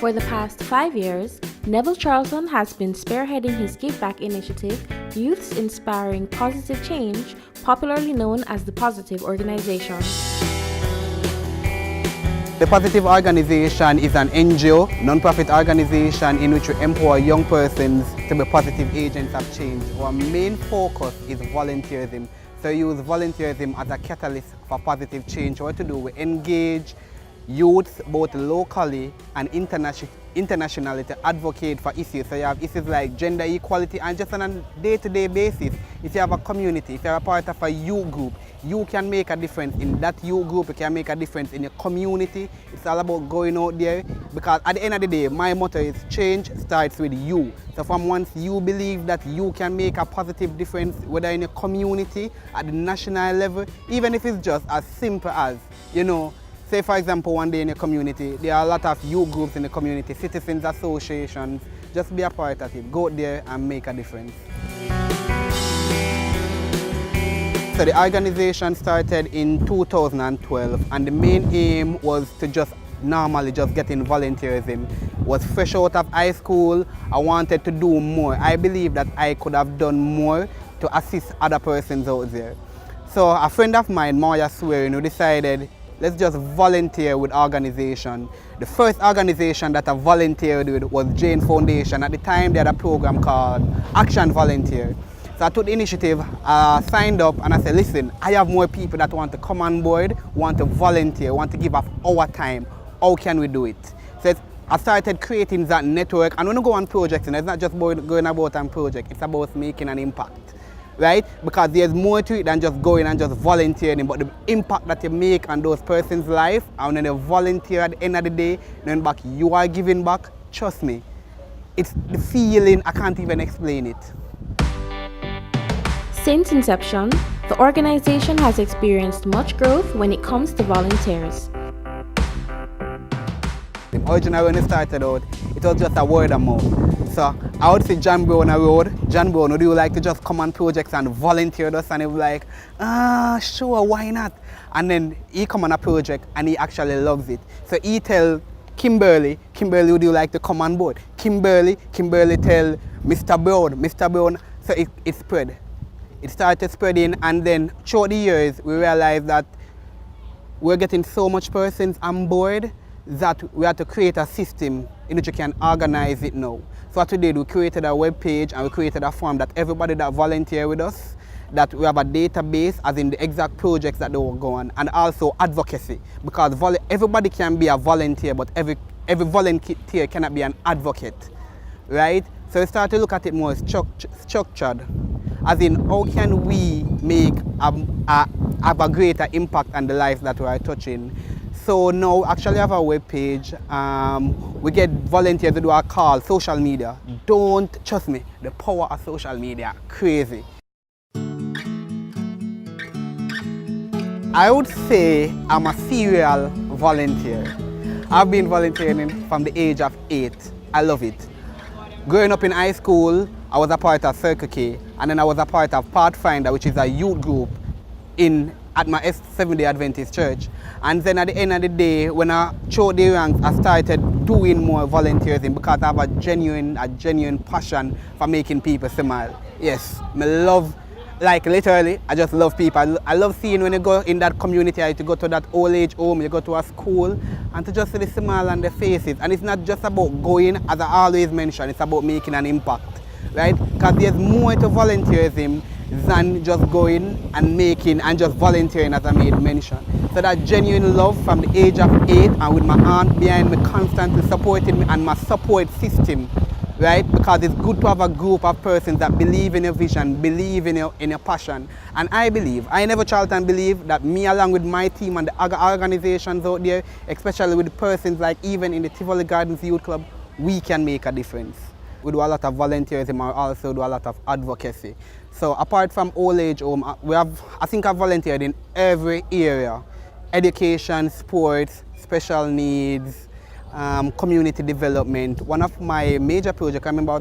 For the past 5 years, Neville Charlton has been spearheading his Give Back initiative, Youths Inspiring Positive Change, popularly known as the Positive Organization. The Positive Organization is an NGO, non-profit organization in which we empower young persons to be positive agents of change. Our main focus is volunteerism. So we use volunteerism as a catalyst for positive change. What to do? We engage youths both locally and internationally to advocate for issues. So you have issues like gender equality, and just on a day-to-day basis, if you have a community, if you're a part of a youth group, you can make a difference in that youth group, you can make a difference in your community. It's all about going out there, because at the end of the day, my motto is change starts with you. So from once you believe that you can make a positive difference, whether in your community, at the national level, even if it's just as simple as, say for example, one day in your community, there are a lot of youth groups in the community, citizens associations, just be a part of it. Go out there and make a difference. So the organization started in 2012, and the main aim was to just get in volunteerism. Was fresh out of high school, I wanted to do more. I believe that I could have done more to assist other persons out there. So a friend of mine, Moya Swearing, who decided, let's just volunteer with organization. The first organization that I volunteered with was Jane Foundation. At the time, they had a program called Action Volunteer. So I took the initiative, signed up, and I said, listen, I have more people that want to come on board, want to volunteer, want to give up our time. How can we do it? So I started creating that network. And when I go on projects, it's not just going about on project, it's about making an impact. Right? Because there's more to it than just going and just volunteering, but the impact that you make on those persons' life, and when they volunteer at the end of the day, then back you are giving back, trust me, it's the feeling, I can't even explain it. Since inception, the organization has experienced much growth when it comes to volunteers. Originally when it started out, it was just a word of mouth. So I would see John Brown on the road. John Brown, would you like to just come on projects and volunteer with us? And he was like, sure, why not? And then he come on a project and he actually loves it. So he tell Kimberly, would you like to come on board? Kimberly tell Mr. Brown, so it spread. It started spreading, and then throughout the years, we realized that we're getting so much persons on board that we had to create a system in which you can organize it now. So what we did, we created a web page and we created a form that everybody that volunteer with us, that we have a database as in the exact projects that they will go on, and also advocacy, because everybody can be a volunteer, but every volunteer cannot be an advocate, right? So we started to look at it more structured, as in how can we have a greater impact on the lives that we are touching. So now actually have a web page. We get volunteers to do a call, social media. Don't, trust me, the power of social media, crazy. I would say I'm a serial volunteer. I've been volunteering from the age of 8. I love it. Growing up in high school, I was a part of Circle K, and then I was a part of Pathfinder, which is a youth group at my Seventh-day Adventist church. And then at the end of the day, when I chose the ranks, I started doing more volunteerism because I have a genuine passion for making people smile. Yes, I love, like literally, I just love people. I love seeing when you go in that community, to go to that old age home, you go to a school, and to just see the smile on their faces. And it's not just about going, as I always mention, it's about making an impact, right? Because there's more to volunteerism than just going and making and just volunteering, as I made mention. So that genuine love from the age of 8, and with my aunt behind me constantly supporting me, and my support system, right? Because it's good to have a group of persons that believe in your vision, believe in your passion. And I Neville Charlton believe that me along with my team and the other organizations out there, especially with the persons like even in the Tivoli Gardens Youth Club, we can make a difference. We do a lot of volunteerism and also do a lot of advocacy. So apart from old age home, I think I've volunteered in every area: education, sports, special needs, community development. One of my major projects, I remember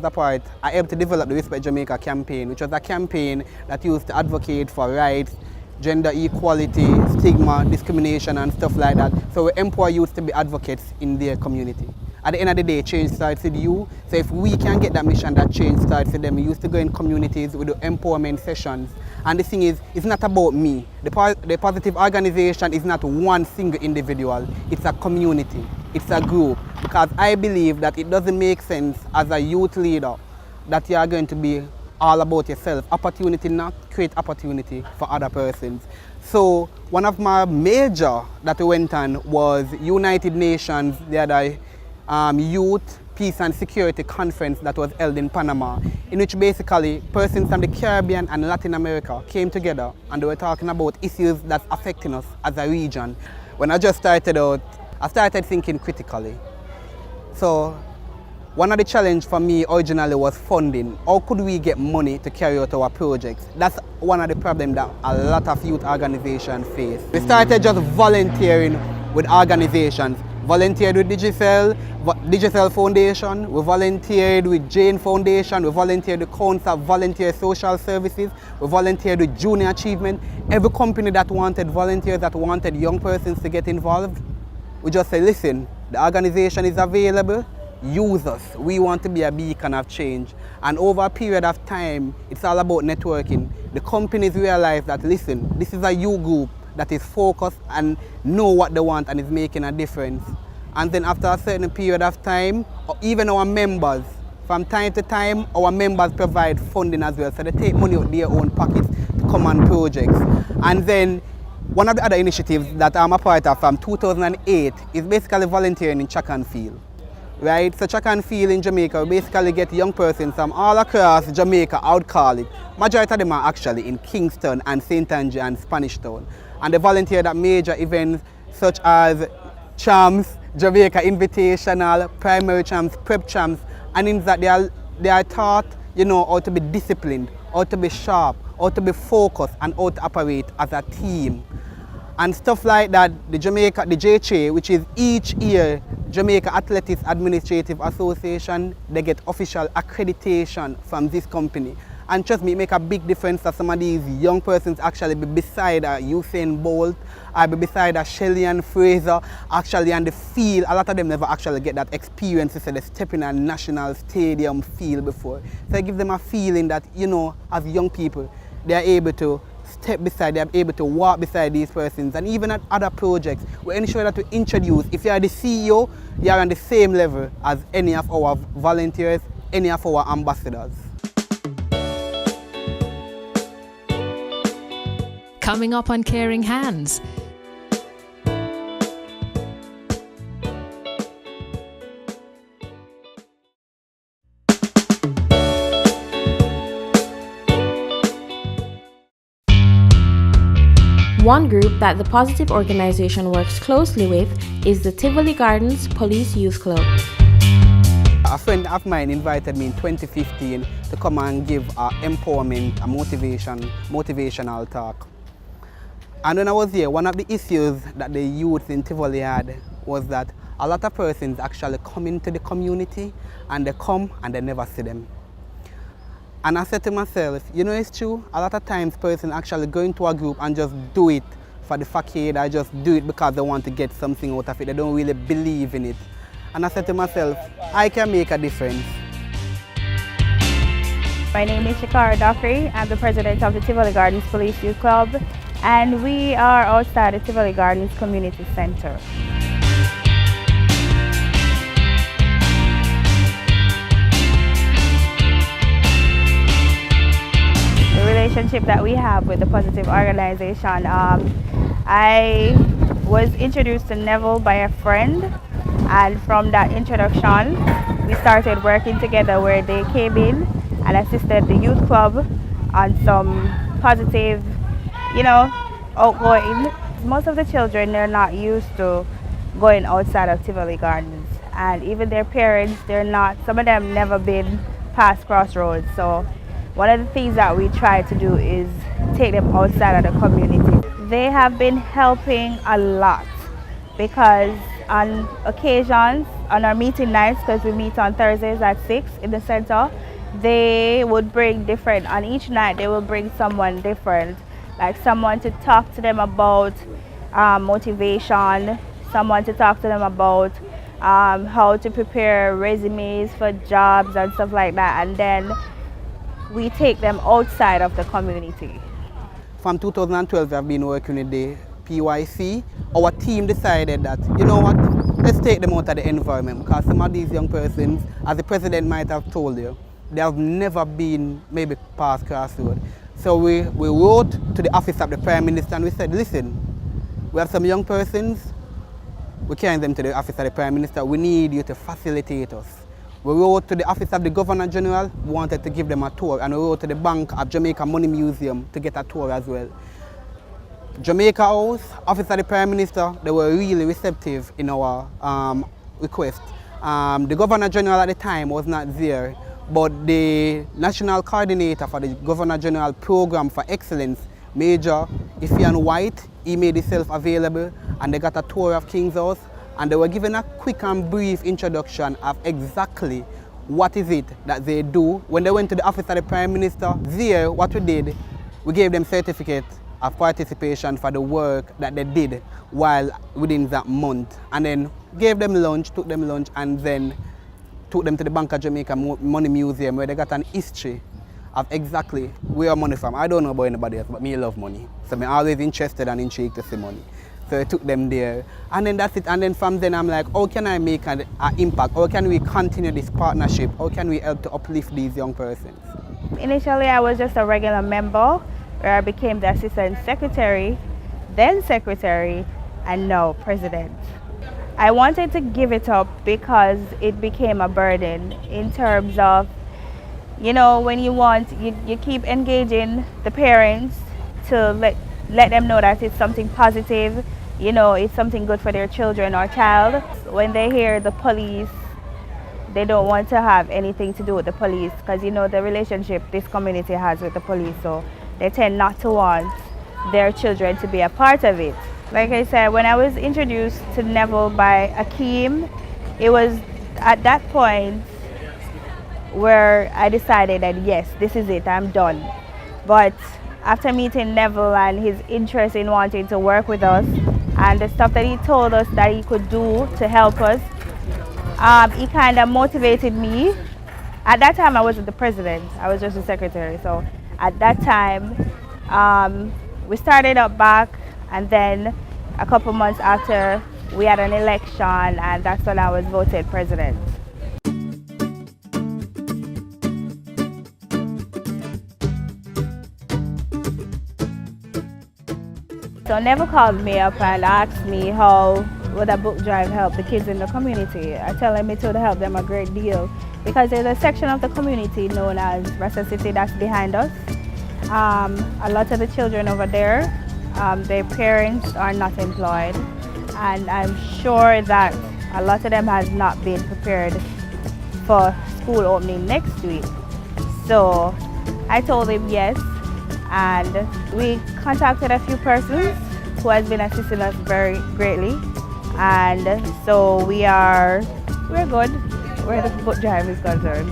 I helped to develop the Respect Jamaica campaign, which was a campaign that used to advocate for rights, gender equality, stigma, discrimination and stuff like that. So we empower youth to be advocates in their community. At the end of the day, change starts with you. So if we can get that mission, that change starts with them. We used to go in communities, we do empowerment sessions. And the thing is, it's not about me. The positive organization is not one single individual. It's a community. It's a group. Because I believe that it doesn't make sense as a youth leader that you are going to be all about yourself. Opportunity, not create opportunity for other persons. So one of my major that we went on was United Nations, the other Youth, Peace and Security Conference that was held in Panama, in which basically persons from the Caribbean and Latin America came together and they were talking about issues that's affecting us as a region. When I just started out, I started thinking critically. So one of the challenges for me originally was funding. How could we get money to carry out our projects? That's one of the problems that a lot of youth organizations face. We started just volunteering with organizations. Volunteered with Digicel Foundation, we volunteered with Jane Foundation, we volunteered with Council of Volunteer Social Services, we volunteered with Junior Achievement. Every company that wanted volunteers, that wanted young persons to get involved, we just say, listen, the organization is available, use us. We want to be a beacon of change. And over a period of time, it's all about networking. The companies realize that, listen, this is a youth group that is focused and know what they want and is making a difference. And then after a certain period of time, even our members, from time to time, our members provide funding as well. So they take money out of their own pockets to come on projects. And then one of the other initiatives that I'm a part of from 2008 is basically volunteering in track and field. Right? So track and field in Jamaica, we basically get young persons from all across Jamaica, I would call it. Majority of them are actually in Kingston and St. Andrew and Spanish Town. And they volunteered at major events such as Champs, Jamaica Invitational, Primary Champs, Prep Champs, and in that they are taught, how to be disciplined, how to be sharp, how to be focused, and how to operate as a team. And stuff like that, the JHA, which is each year Jamaica Athletics Administrative Association, they get official accreditation from this company. And trust me, it make a big difference that some of these young persons actually be beside a Usain Bolt, or be beside a Shelly Fraser, actually on the field. A lot of them never actually get that experience to say they step in a national stadium field before. So it gives them a feeling that, as young people, they are able to step beside, they are able to walk beside these persons. And even at other projects, we ensure that we introduce, if you are the CEO, you are on the same level as any of our volunteers, any of our ambassadors. Coming up on Caring Hands. One group that the Positive organization works closely with is the Tivoli Gardens Police Youth Club. A friend of mine invited me in 2015 to come and give an empowerment, a motivational talk. And when I was here, one of the issues that the youth in Tivoli had was that a lot of persons actually come into the community and they come and they never see them. And I said to myself, it's true, a lot of times persons actually go into a group and just do it for the facade, or just do it because they want to get something out of it. They don't really believe in it. And I said to myself, I can make a difference. My name is Shakara Dockery. I'm the president of the Tivoli Gardens Police Youth Club, and we are outside the Tivoli Gardens Community Center. The relationship that we have with the Positive organization, I was introduced to Neville by a friend, and from that introduction we started working together, where they came in and assisted the youth club on some positive, outgoing. Most of the children, they're not used to going outside of Tivoli Gardens, and even their parents, some of them never been past Crossroads. So one of the things that we try to do is take them outside of the community. They have been helping a lot, because on occasions, on our meeting nights, because we meet on Thursdays at 6 in the center, they would bring on each night they will bring someone different, like someone to talk to them about motivation, someone to talk to them about how to prepare resumes for jobs and stuff like that, and then we take them outside of the community. From 2012, we have been working with the PYC. Our team decided that, you know what, let's take them out of the environment, because some of these young persons, as the president might have told you, they have never been maybe past Crossroad. So we wrote to the office of the Prime Minister and we said, listen, we have some young persons, we carrying them to the office of the Prime Minister, we need you to facilitate us. We wrote to the office of the Governor General, we wanted to give them a tour, and we wrote to the Bank of Jamaica Money Museum to get a tour as well. Jamaica House, office of the Prime Minister, they were really receptive in our request. The Governor General at the time was not there, but the National Coordinator for the Governor General Program for Excellence, Major Ifian White, he made himself available, and they got a tour of King's House, and they were given a quick and brief introduction of exactly what is it that they do. When they went to the office of the Prime Minister, there, what we did, we gave them certificate of participation for the work that they did while within that month, and then gave them lunch, took them lunch, and then took them to the Bank of Jamaica Money Museum, where they got an history of exactly where money from. I don't know about anybody else, but me love money. So I'm always interested and intrigued to see money. So I took them there, and then that's it. And then from then I'm like, how can I make an impact? How can we continue this partnership? How can we help to uplift these young persons? Initially, I was just a regular member, where I became the assistant secretary, then secretary, and now president. I wanted to give it up because it became a burden in terms of, you know, when you keep engaging the parents to let them know that it's something positive, you know, it's something good for their children or child. When they hear the police, they don't want to have anything to do with the police, because, you know, the relationship this community has with the police, so they tend not to want their children to be a part of it. Like I said, when I was introduced to Neville by Akeem, it was at that point where I decided that yes, this is it, I'm done. But after meeting Neville and his interest in wanting to work with us and the stuff that he told us that he could do to help us, he kind of motivated me. At that time I wasn't the president, I was just the secretary. So at that time we started up back, and then a couple months after we had an election, and that's when I was voted president. So Neville called me up and asked me how would a book drive help the kids in the community. I tell him it would help them a great deal, because there's a section of the community known as Rasta City that's behind us. A lot of the children over there, their parents are not employed, and I'm sure that a lot of them has not been prepared for school opening next week. So I told him yes, and we contacted a few persons who has been assisting us very greatly, and so we're good where the book drive is concerned.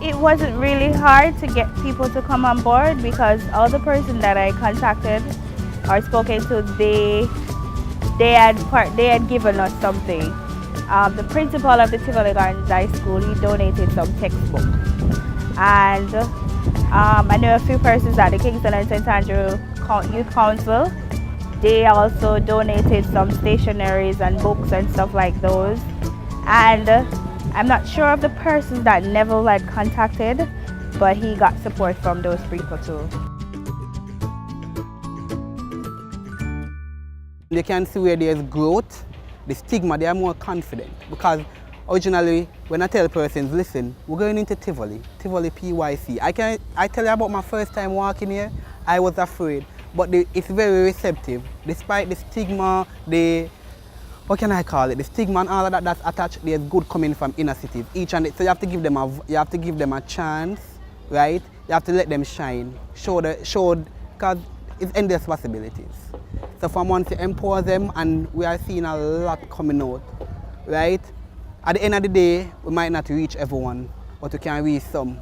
It wasn't really hard to get people to come on board, because all the persons that I contacted or spoken to, they had given us something. The principal of the Tivoli Gardens High School, he donated some textbooks, and I know a few persons at the Kingston and St. Andrew Youth Council. They also donated some stationeries and books and stuff like those. And I'm not sure of the persons that Neville had contacted, but he got support from those people too. You can see where there's growth, the stigma, they are more confident, because originally when I tell persons, listen, we're going into Tivoli PYC. I tell you about my first time walking here, I was afraid, but it's very receptive. Despite the stigma, what can I call it? The stigma and all of that that's attached, there's good coming from inner cities. So you have to give them a chance, right? You have to let them shine, show because it's endless possibilities. So from once you empower them, and we are seeing a lot coming out, right? At the end of the day, we might not reach everyone, but we can reach some.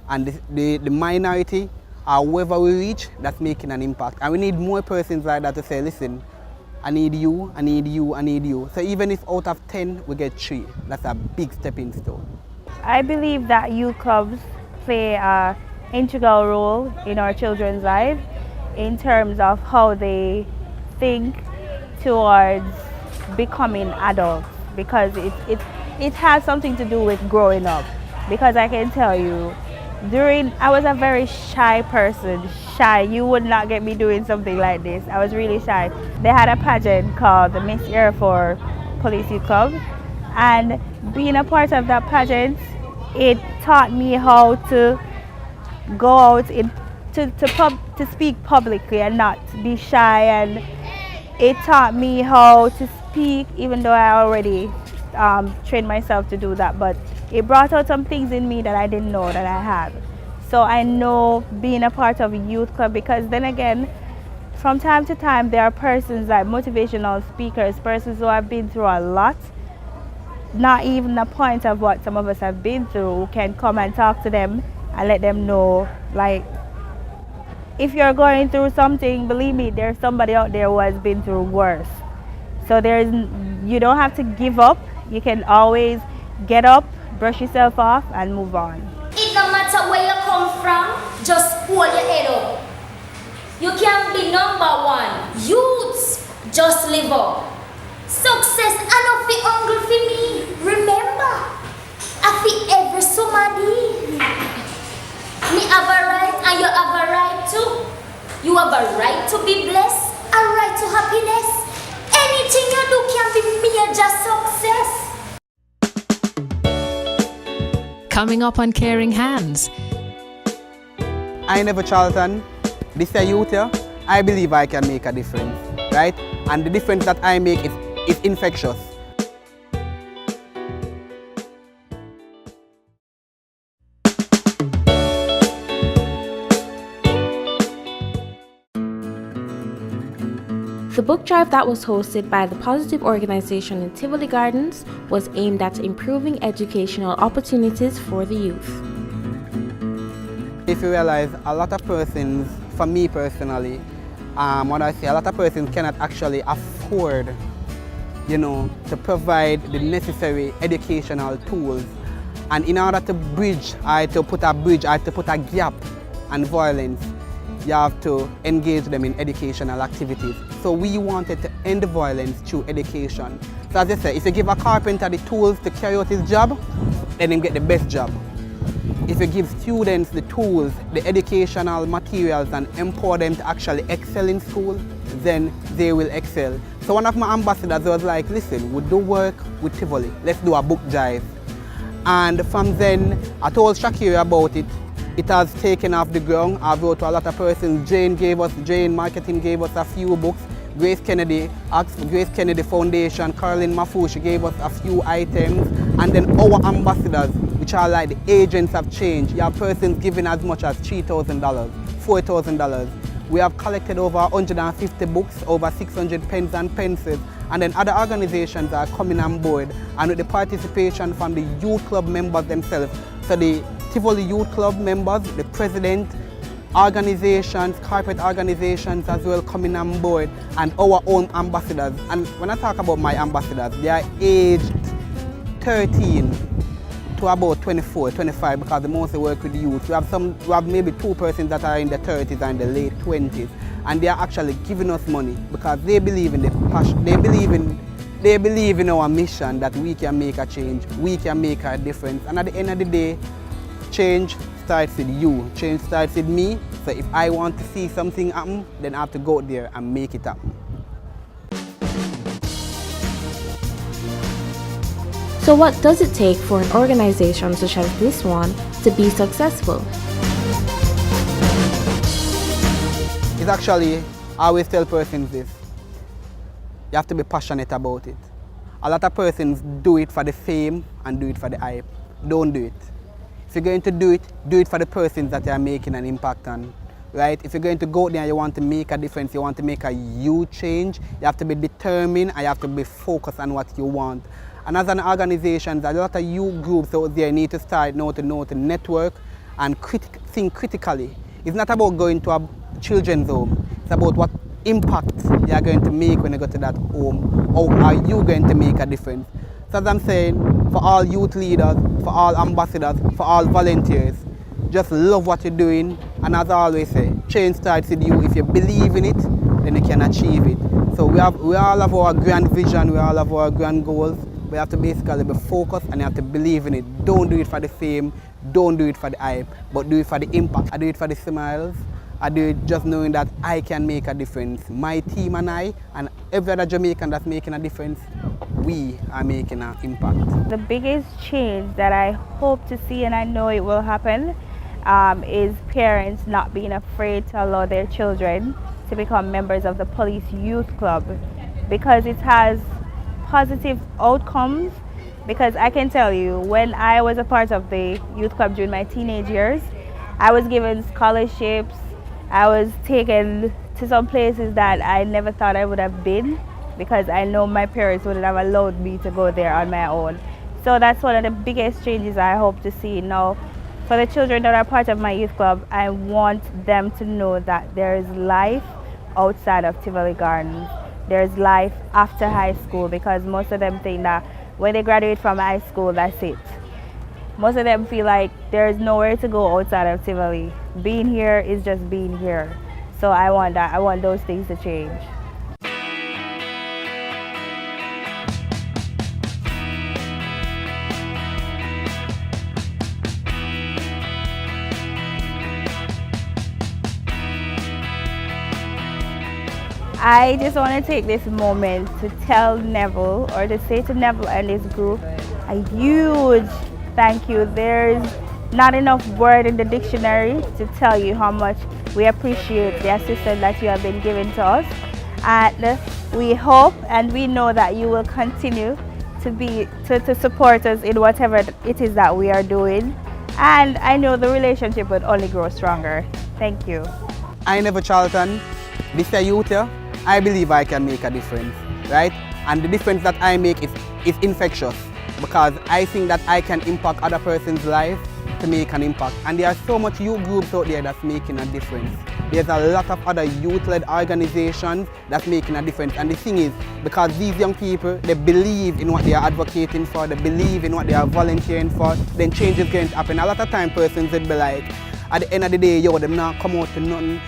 And the minority, or whoever we reach, that's making an impact. And we need more persons like that to say, listen, I need you, I need you, I need you. So even if out of 10 we get 3, that's a big stepping stone. I believe that youth clubs play an integral role in our children's lives in terms of how they think towards becoming adults, because it has something to do with growing up. Because I can tell you, I was a very shy person. Shy, you would not get me doing something like this. I was really shy. They had a pageant called the SE04EP04 Police Youth Club, and being a part of that pageant, it taught me how to go out to speak publicly and not be shy, and it taught me how to speak, even though I already trained myself to do that, but it brought out some things in me that I didn't know that I had. So I know being a part of a youth club, because then again, from time to time there are persons like motivational speakers, persons who have been through a lot, not even the point of what some of us have been through, who can come and talk to them and let them know, like, if you're going through something, believe me, there's somebody out there who has been through worse. So you don't have to give up. You can always get up, brush yourself off, and move on. It no matter where you come from, just hold your head up. You can be #1. Youths, just live up. Success and not be hungry for me. Remember, I feel every somebody. Me have a right and you have a right too. You have a right to be blessed, a right to happiness. Anything you do can be major success. Coming up on Caring Hands. I never Charlton, this is a youth here. I believe I can make a difference, right? And the difference that I make is infectious. The book drive that was hosted by the Positive organization in Tivoli Gardens was aimed at improving educational opportunities for the youth. If you realize, a lot of persons, for me personally, a lot of persons cannot actually afford, to provide the necessary educational tools. And in order to bridge, to put a gap and violence, you have to engage them in educational activities. So we wanted to end the violence through education. So as I say, if you give a carpenter the tools to carry out his job, then he get the best job. If you give students the tools, the educational materials, and empower them to actually excel in school, then they will excel. So one of my ambassadors was like, listen, we do work with Tivoli, let's do a book drive. And from then, I told Shakira about it. It has taken off the ground. I wrote to a lot of persons. Jane Marketing gave us a few books. Grace Kennedy Foundation, Caroline Mafushi gave us a few items. And then our ambassadors, which are like the agents of change, you have persons giving as much as $3,000, $4,000. We have collected over 150 books, over 600 pens and pencils. And then other organizations are coming on board, and with the participation from the youth club members themselves. So the Tivoli Youth Club members, the president, organizations, corporate organizations as well coming on board, and our own ambassadors. And when I talk about my ambassadors, they are aged 13 to about 24, 25, because they mostly work with youth. We have maybe 2 persons that are in the 30s and the late 20s, and they are actually giving us money because they believe in the passion, they believe in our mission that we can make a change, we can make a difference. And at the end of the day, change starts with you. Change starts with me. So if I want to see something happen, then I have to go out there and make it happen. So what does it take for an organization such as this one to be successful? It's actually, I always tell persons this, you have to be passionate about it. A lot of persons do it for the fame and do it for the hype. Don't do it. If you're going to do it for the persons that you are making an impact on, right? If you're going to go there and you want to make a difference, you want to make a huge change, you have to be determined and you have to be focused on what you want. And as an organization, a lot of youth groups out there need to start now to network and think critically. It's not about going to a children's home. It's about what impact you are going to make when you go to that home? How are you going to make a difference? So as I'm saying, for all youth leaders, for all ambassadors, for all volunteers, just love what you're doing, and as I always say, change starts with you. If you believe in it, then you can achieve it. So we all have our grand vision, we all have our grand goals. We have to basically be focused and you have to believe in it. Don't do it for the fame, don't do it for the hype, but do it for the impact. I do it for the smiles. I do it just knowing that I can make a difference. My team and I, and every other Jamaican that's making a difference, we are making an impact. The biggest change that I hope to see, and I know it will happen, is parents not being afraid to allow their children to become members of the police youth club, because it has positive outcomes. Because I can tell you, when I was a part of the youth club during my teenage years, I was given scholarships, I was taken to some places that I never thought I would have been, because I know my parents wouldn't have allowed me to go there on my own. So that's one of the biggest changes I hope to see. Now, for the children that are part of my youth club, I want them to know that there is life outside of Tivoli Gardens. There's life after high school, because most of them think that when they graduate from high school, that's it. Most of them feel like there's nowhere to go outside of Tivoli. Being here is just being here. So I want that. I want those things to change. I just want to take this moment to tell Neville, or to say to Neville and his group, a huge thank you. There's not enough word in the dictionary to tell you how much we appreciate the assistance that you have been giving to us. And we hope and we know that you will continue to support us in whatever it is that we are doing. And I know the relationship will only grow stronger. Thank you. I Never Charlton, this youth here, I believe I can make a difference, right? And the difference that I make is infectious, because I think that I can impact other person's life to make an impact. And there are so much youth groups out there that's making a difference. There's a lot of other youth-led organizations that's making a difference. And the thing is, because these young people, they believe in what they are advocating for, they believe in what they are volunteering for, then change is going to happen. A lot of time persons would be like, at the end of the day, yo, them not come out to nothing,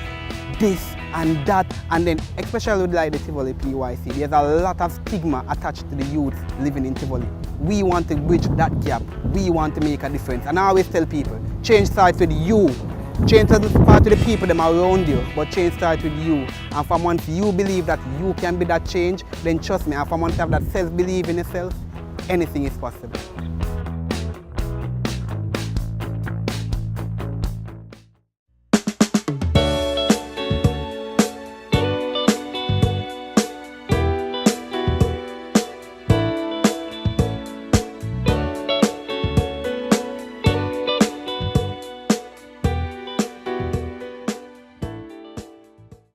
this and that, and then especially with like the Tivoli PYC, there's a lot of stigma attached to the youth living in Tivoli. We want to bridge that gap. We want to make a difference. And I always tell people, change starts with you. Change doesn't start with the people that are around you, but change starts with you. And from once you believe that you can be that change, then trust me, and from once you have that self-belief in yourself, anything is possible.